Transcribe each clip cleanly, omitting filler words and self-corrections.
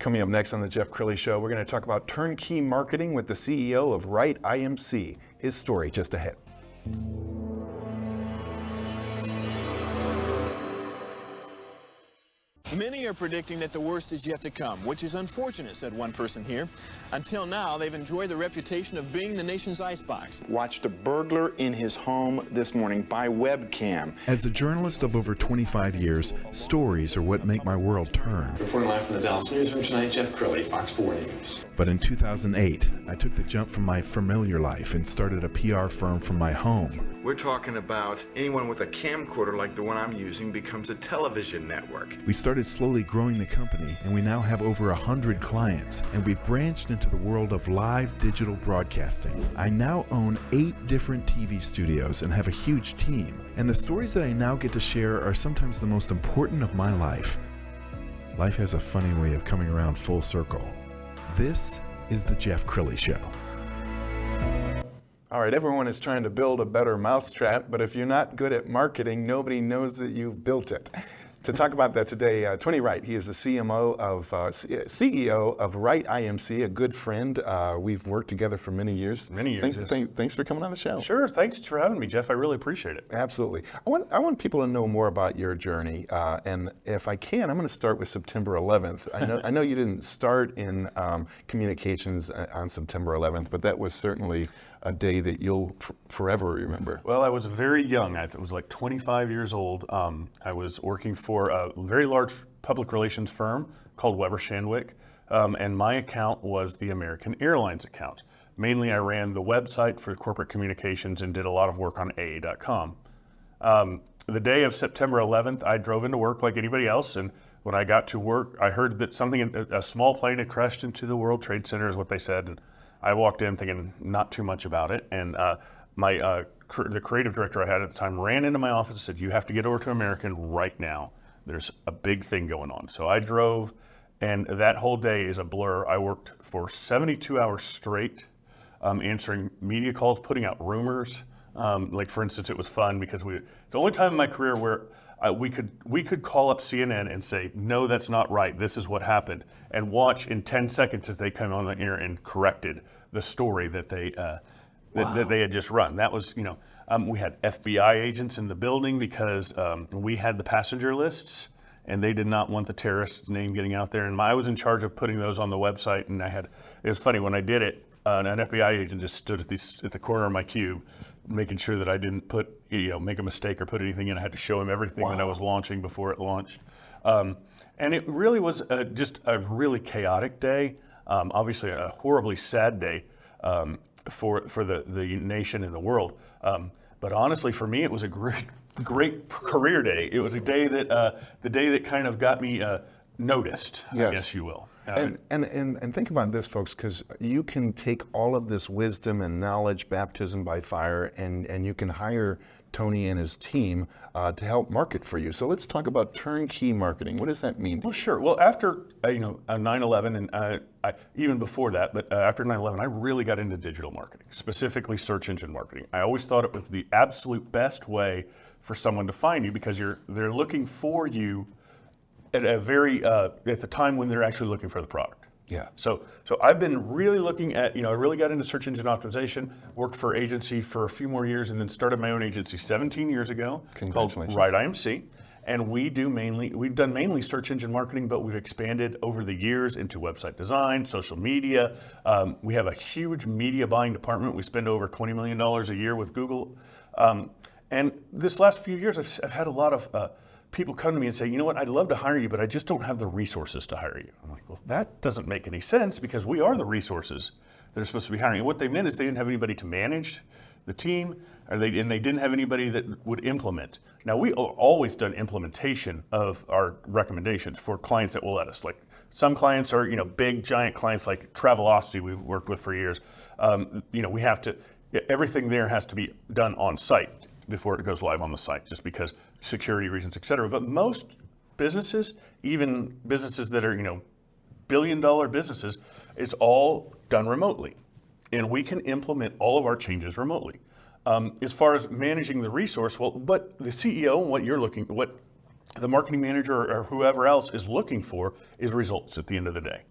Coming up next on the Jeff Crilley Show, we're going to talk about turnkey marketing with the CEO of WrightIMC. His story just ahead. Many are predicting that the worst is yet to come, which is unfortunate, said one person here. Until now, they've enjoyed the reputation of being the nation's icebox. Watched a burglar in his home this morning by webcam. As a journalist of over 25 years, stories are what make my world turn. Reporting live from the Dallas newsroom tonight, Jeff Crilley, Fox 4 News. But in 2008, I took the jump from my familiar life and started a PR firm from my home. We're talking about anyone with a camcorder like the one I'm using becomes a television network. We started slowly growing the company, and we now have over 100 clients, and we've branched into the world of live digital broadcasting. I now own 8 different TV studios and have a huge team, and the stories that I now get to share are sometimes the most important of my life. Life has a funny way of coming around full circle. This is the Jeff Crilley Show. All right, everyone is trying to build a better mousetrap, but if you're not good at marketing, nobody knows that you've built it. To talk about that today, Tony Wright, he is the CEO of WrightIMC, a good friend. We've worked together for many years. Thanks for coming on the show. Sure, thanks for having me, Jeff. I really appreciate it. Absolutely. I want people to know more about your journey, and if I can, I'm going to start with September 11th. I know you didn't start in communications on September 11th, but that was certainly a day that you'll forever remember. Well, I was very young. I was like 25 years old. I was working for a very large public relations firm called Weber Shandwick, and my account was the American Airlines account. Mainly, I ran the website for corporate communications and did a lot of work on AA.com. The day of September 11th, I drove into work like anybody else, and when I got to work, I heard that a small plane had crashed into the World Trade Center, is what they said. And I walked in thinking not too much about it, and the creative director I had at the time ran into my office and said, "You have to get over to American right now. There's a big thing going on." So I drove, and that whole day is a blur. I worked for 72 hours straight, answering media calls, putting out rumors. Like for instance, it was fun because it's the only time in my career where we could call up CNN and say, "No, that's not right. This is what happened," and watch in 10 seconds as they come on the air and corrected the story that they that they had just run. That was, we had FBI agents in the building because we had the passenger lists, and they did not want the terrorist's name getting out there. And I was in charge of putting those on the website. And it was funny when I did it. An FBI agent just stood at the corner of my cube, making sure that I didn't make a mistake or put anything in. I had to show him everything that I was launching before it launched. And it really was just a really chaotic day. Obviously a horribly sad day for the nation and the world. But honestly, for me, it was a great career day. It was a day that kind of got me noticed, yes. I guess you will. And think about this, folks, because you can take all of this wisdom and knowledge, baptism by fire, and you can hire Tony and his team to help market for you. So let's talk about turnkey marketing. What does that mean? Well, sure. Well, after 9/11, and even before that, but after 9/11, I really got into digital marketing, specifically search engine marketing. I always thought it was the absolute best way for someone to find you because they're looking for you at the time when they're actually looking for the product. Yeah. So I've been really looking at, I really got into search engine optimization, worked for agency for a few more years, and then started my own agency 17 years ago called WrightIMC. And we've done mainly search engine marketing, but we've expanded over the years into website design, social media. We have a huge media buying department. We spend over $20 million a year with Google. And this last few years, I've had a lot of people come to me and say, "You know what, I'd love to hire you, but I just don't have the resources to hire you." I'm like, well, that doesn't make any sense because we are the resources that are supposed to be hiring. And what they meant is they didn't have anybody to manage the team, and they didn't have anybody that would implement. Now, we always done implementation of our recommendations for clients that will let us. Like some clients are, big giant clients like Travelocity we've worked with for years. We have to, everything there has to be done on site before it goes live on the site, just because security reasons, et cetera. But most businesses, even businesses that are, billion-dollar businesses, it's all done remotely. And we can implement all of our changes remotely. As far as managing the resource, but the CEO and what the marketing manager or whoever else is looking for is results at the end of the day.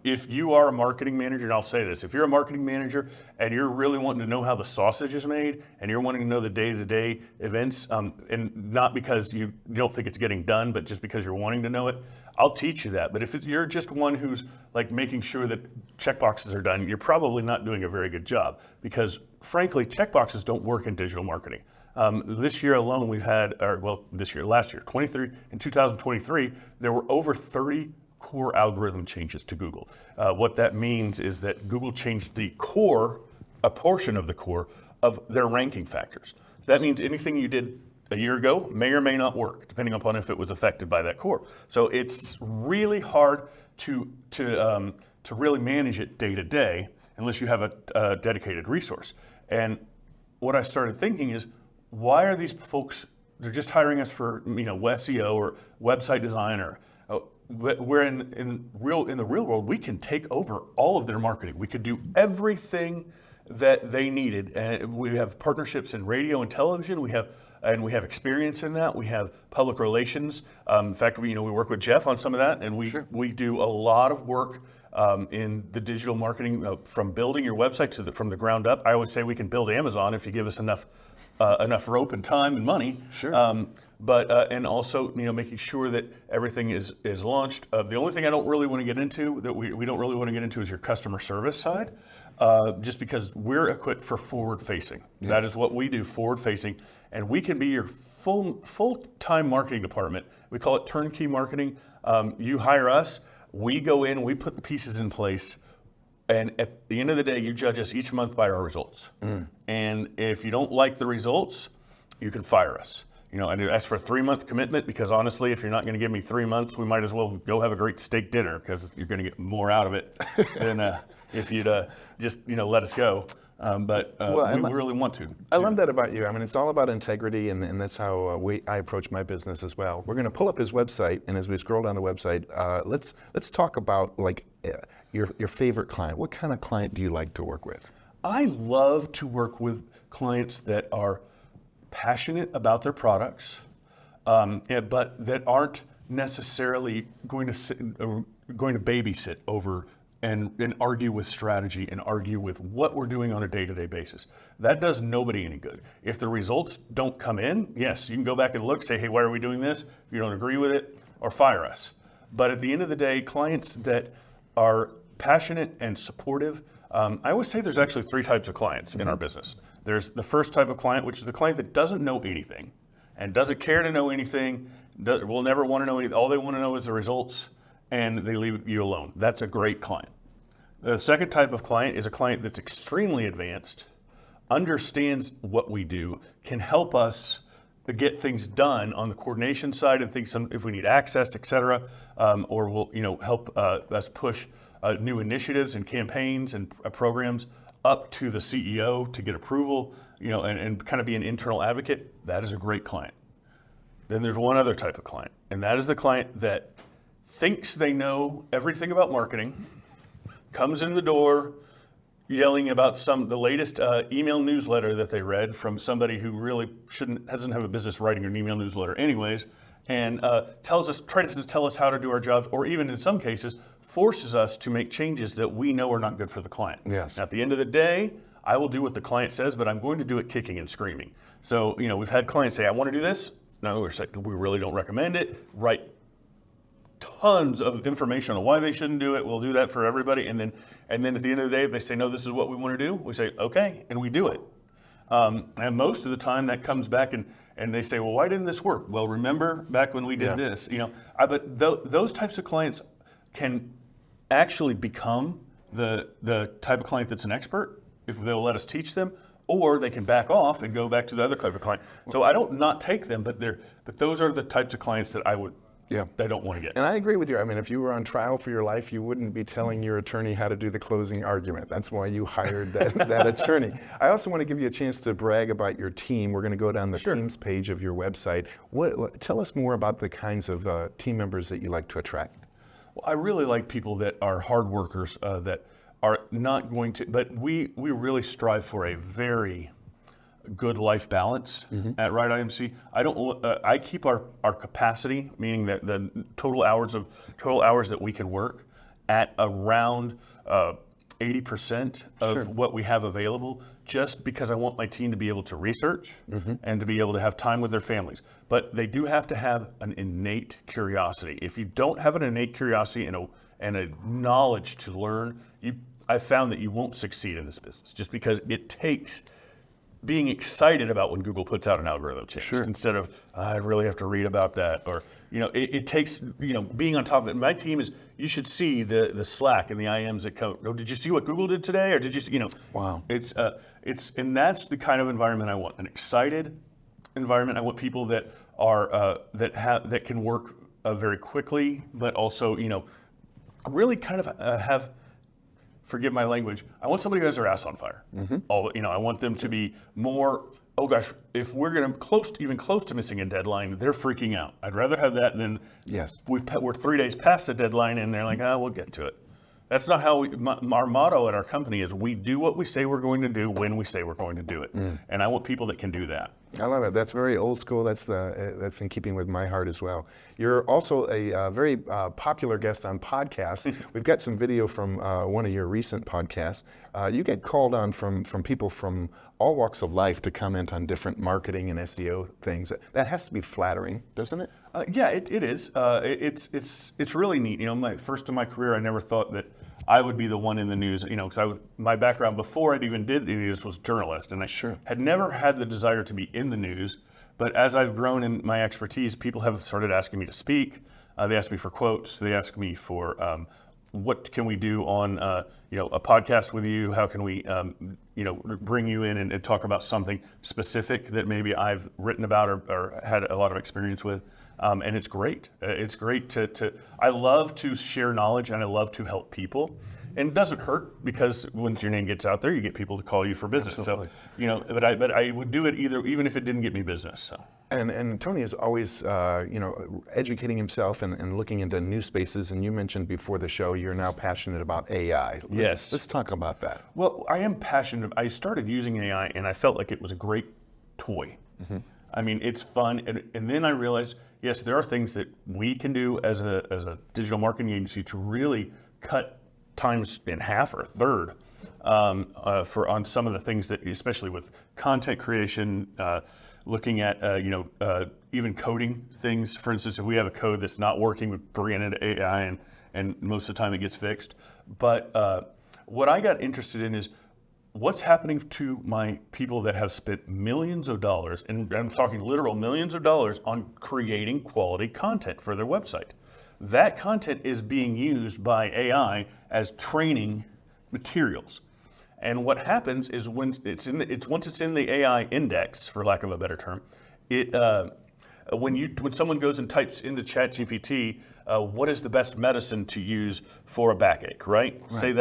If you are a marketing manager, and I'll say this, if you're a marketing manager and you're really wanting to know how the sausage is made and you're wanting to know the day-to-day events, and not because you don't think it's getting done, but just because you're wanting to know it, I'll teach you that. But if you're just one who's like making sure that checkboxes are done, you're probably not doing a very good job, because frankly, checkboxes don't work in digital marketing. This year alone, we've had, last year, in 2023, there were over 30 core algorithm changes to Google. What that means is that Google changed the core, a portion of the core of their ranking factors. That means anything you did a year ago may or may not work, depending upon if it was affected by that core. So it's really hard to really manage it day to day unless you have a dedicated resource. And what I started thinking is, why are these folks, they're just hiring us for SEO or website design, or where in the real world, we can take over all of their marketing. We could do everything that they needed. And we have partnerships in radio and television. We have experience in that. We have public relations. In fact, we work with Jeff on some of that, and we do a lot of work in the digital marketing, from building your website from the ground up. I always say we can build Amazon if you give us enough rope and time and money. Sure. And also, making sure that everything is launched. The only thing I don't really want to get into, that we don't really want to get into, is your customer service side, just because we're equipped for forward-facing. Yes. That is what we do, forward-facing, and we can be your full-time marketing department. We call it turnkey marketing. You hire us, we go in, we put the pieces in place, and at the end of the day, you judge us each month by our results. And if you don't like the results, you can fire us. I do ask for a 3-month commitment, because honestly, if you're not going to give me 3 months, we might as well go have a great steak dinner, because you're going to get more out of it than if you'd just let us go. But we really want to. I love that about you. I mean, it's all about integrity, and that's how I approach my business as well. We're going to pull up his website, and as we scroll down the website, let's talk about your favorite client. What kind of client do you like to work with? I love to work with clients that are passionate about their products, but that aren't necessarily going to babysit over and argue with strategy and argue with what we're doing on a day-to-day basis. That does nobody any good. If the results don't come in, yes, you can go back and look, say, hey, why are we doing this? If you don't agree with it, or fire us. But at the end of the day, clients that are passionate and supportive, I always say there's actually 3 types of clients in our business. There's the first type of client, which is the client that doesn't know anything and doesn't care to know anything, will never want to know anything. All they want to know is the results, and they leave you alone. That's a great client. The second type of client is a client that's extremely advanced, understands what we do, can help us get things done on the coordination side and things, if we need access, et cetera, or will help us push new initiatives and campaigns and programs up to the CEO to get approval, and kind of be an internal advocate. That is a great client. Then there's one other type of client, and that is the client that thinks they know everything about marketing, comes in the door yelling about the latest email newsletter that they read from somebody who really doesn't have a business writing an email newsletter anyways, and tries to tell us how to do our jobs, or even in some cases forces us to make changes that we know are not good for the client. Yes. Now, at the end of the day, I will do what the client says, but I'm going to do it kicking and screaming. So, we've had clients say, I want to do this. No, we really don't recommend it. Write tons of information on why they shouldn't do it. We'll do that for everybody. And then at the end of the day, if they say, no, this is what we want to do, we say, okay, and we do it. And most of the time that comes back and they say, well, why didn't this work? Well, remember back when we did this, but those types of clients can actually become the type of client that's an expert if they'll let us teach them, or they can back off and go back to the other type of client. So I don't not take them, but those are the types of clients that I don't want to get. And I agree with you. I mean, if you were on trial for your life, you wouldn't be telling your attorney how to do the closing argument. That's why you hired that attorney. I also want to give you a chance to brag about your team. We're going to go down the teams page of your website. Tell us more about the kinds of team members that you like to attract. Well, I really like people that are hard workers, that are not going to, but we really strive for a very good life balance at WrightIMC. I don't. I keep our capacity, meaning that the total hours that we can work, at around 80% of what we have available, just because I want my team to be able to research and to be able to have time with their families. But they do have to have an innate curiosity. If you don't have an innate curiosity and a knowledge to learn, I've found that you won't succeed in this business, just because it takes being excited about when Google puts out an algorithm change instead of I really have to read about that, or it takes being on top of it. My team is, you should see the Slack and the IMs that come. Oh, did you see what Google did today, or did you see, Wow. It's and that's the kind of environment I want, an excited environment. I want people that are that can work very quickly, but also really kind of have. Forgive my language. I want somebody who has their ass on fire. I want them to be more. Oh gosh, if we're going to even close to missing a deadline, they're freaking out. I'd rather have that than we're 3 days past the deadline and they're like, we'll get to it. That's not how our motto at our company is. We do what we say we're going to do when we say we're going to do it, and I want people that can do that. I love it. That's very old school. That's in keeping with my heart as well. You're also a very popular guest on podcasts. We've got some video from one of your recent podcasts. You get called on from people from all walks of life to comment on different marketing and SEO things. That has to be flattering, doesn't it? Yeah, it is. It's really neat. First in my career, I never thought that I would be the one in the news, because my background before I even did any of this was journalist, and I had never had the desire to be in the news. But as I've grown in my expertise, people have started asking me to speak. They ask me for quotes. They ask me for what can we do on a podcast with you? How can we bring you in and talk about something specific that maybe I've written about or had a lot of experience with. And it's great. It's great I love to share knowledge and I love to help people. And it doesn't hurt, because once your name gets out there, you get people to call you for business. Absolutely. So, but I would do it even if it didn't get me business. So. And Tony is always, educating himself and looking into new spaces. And you mentioned before the show, you're now passionate about AI. Let's talk about that. Well, I am passionate. I started using AI and I felt like it was a great toy. I mean, it's fun. And then I realized, yes, there are things that we can do as a digital marketing agency to really cut times in half or a third on some of the things that, especially with content creation, looking at even coding things. For instance, if we have a code that's not working, we bring it into AI, and most of the time it gets fixed. But what I got interested in is what's happening to my people that have spent millions of dollars, and I'm talking literal millions of dollars, on creating quality content for their website. That content is being used by AI as training materials. And what happens is once it's in the AI index, for lack of a better term, when someone goes and types into ChatGPT, what is the best medicine to use for a backache, right? Say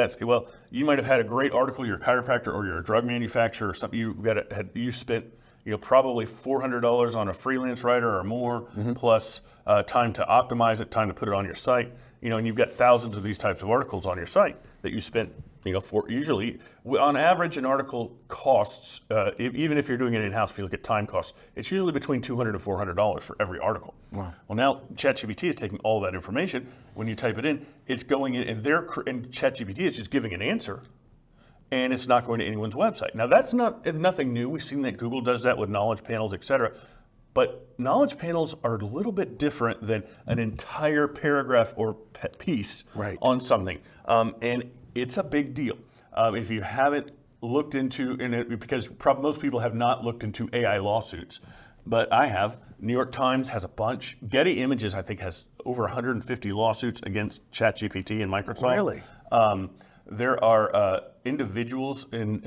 you might have had a great article, you're a chiropractor or you're a drug manufacturer or something, you spent probably $400 on a freelance writer or more, plus time to optimize it, time to put it on your site, and you've got thousands of these types of articles on your site that you spent, for usually, on average, an article costs, even if you're doing it in-house, if you look at time costs, it's usually between $200 to $400 for every article. Wow. Well, now ChatGPT is taking all that information. When you type it in, it's going in, and ChatGPT is just giving an answer, and it's not going to anyone's website. Now, that's nothing new. We've seen that Google does that with knowledge panels, et cetera. But knowledge panels are a little bit different than an entire paragraph or piece on something. And it's a big deal. If you haven't looked into, because most people have not looked into AI lawsuits, but I have. New York Times has a bunch. Getty Images, I think, has over 150 lawsuits against ChatGPT and Microsoft. Really? There are individuals in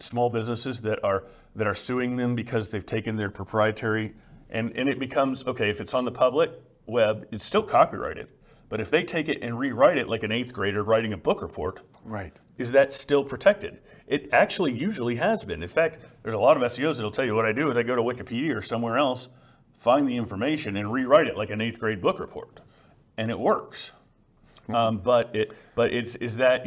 small businesses that are suing them because they've taken their proprietary, and it becomes, okay, if it's on the public web, it's still copyrighted. But if they take it and rewrite it like an 8th grader writing a book report, is that still protected? It actually usually has been. In fact, there's a lot of SEOs that'll tell you what I do is I go to Wikipedia or somewhere else, find the information, and rewrite it like an 8th grade book report, and it works. But is that,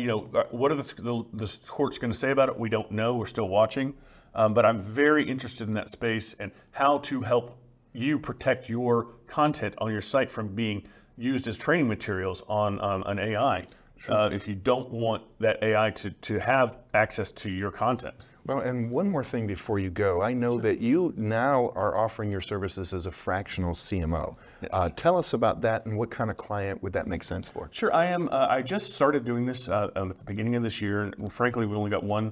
what are the courts going to say about it? We don't know. We're still watching. but I'm very interested in that space and how to help you protect your content on your site from being used as training materials on an AI. If you don't want that AI to have access to your content. Well, and one more thing before you go. I know that you now are offering your services as a fractional CMO. Yes. Tell us about that and what kind of client would that make sense for? Sure, I am. I just started doing this at the beginning of this year, and frankly, we only got one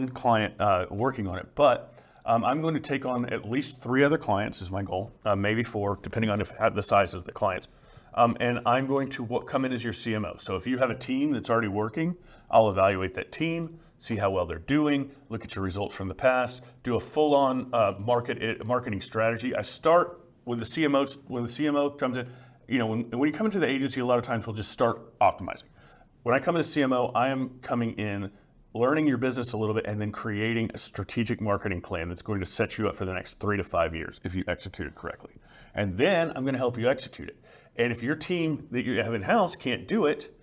client working on it. But I'm going to take on at least 3 other clients is my goal, maybe 4, depending on the size of the clients. And I'm going to come in as your CMO. So if you have a team that's already working, I'll evaluate that team, see how well they're doing, look at your results from the past, do a full-on marketing strategy. I start with the CMO. When the CMO comes in, when you come into the agency, a lot of times we'll just start optimizing. When I come in as CMO, I am coming in, learning your business a little bit, and then creating a strategic marketing plan that's going to set you up for the next 3 to 5 years if you execute it correctly. And then I'm going to help you execute it. And if your team that you have in-house can't do it,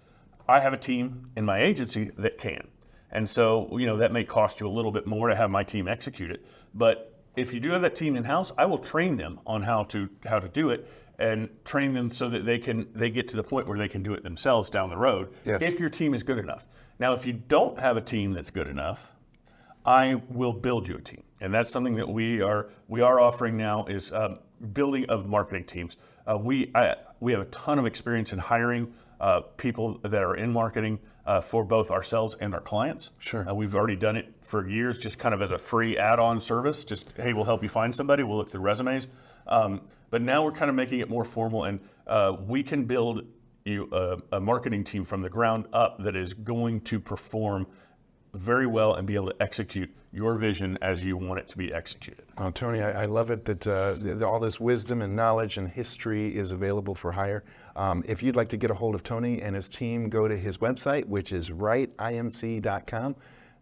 I have a team in my agency that can. And so, that may cost you a little bit more to have my team execute it. But if you do have that team in-house, I will train them on how to do it and train them so that they get to the point where they can do it themselves down the road, yes, if your team is good enough. Now, if you don't have a team that's good enough, I will build you a team. And that's something that we are offering now is building of marketing teams. We have a ton of experience in hiring people that are in marketing for both ourselves and our clients. Sure. We've already done it for years, just kind of as a free add-on service. Just, hey, we'll help you find somebody. We'll look through resumes. But now we're kind of making it more formal, and we can build you a marketing team from the ground up that is going to perform very well and be able to execute your vision as you want it to be executed. Tony, I love it that all this wisdom and knowledge and history is available for hire. If you'd like to get a hold of Tony and his team, go to his website, which is WrightIMC.com.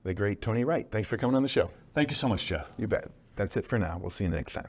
The great Tony Wright. Thanks for coming on the show. Thank you so much, Jeff. You bet. That's it for now. We'll see you next time.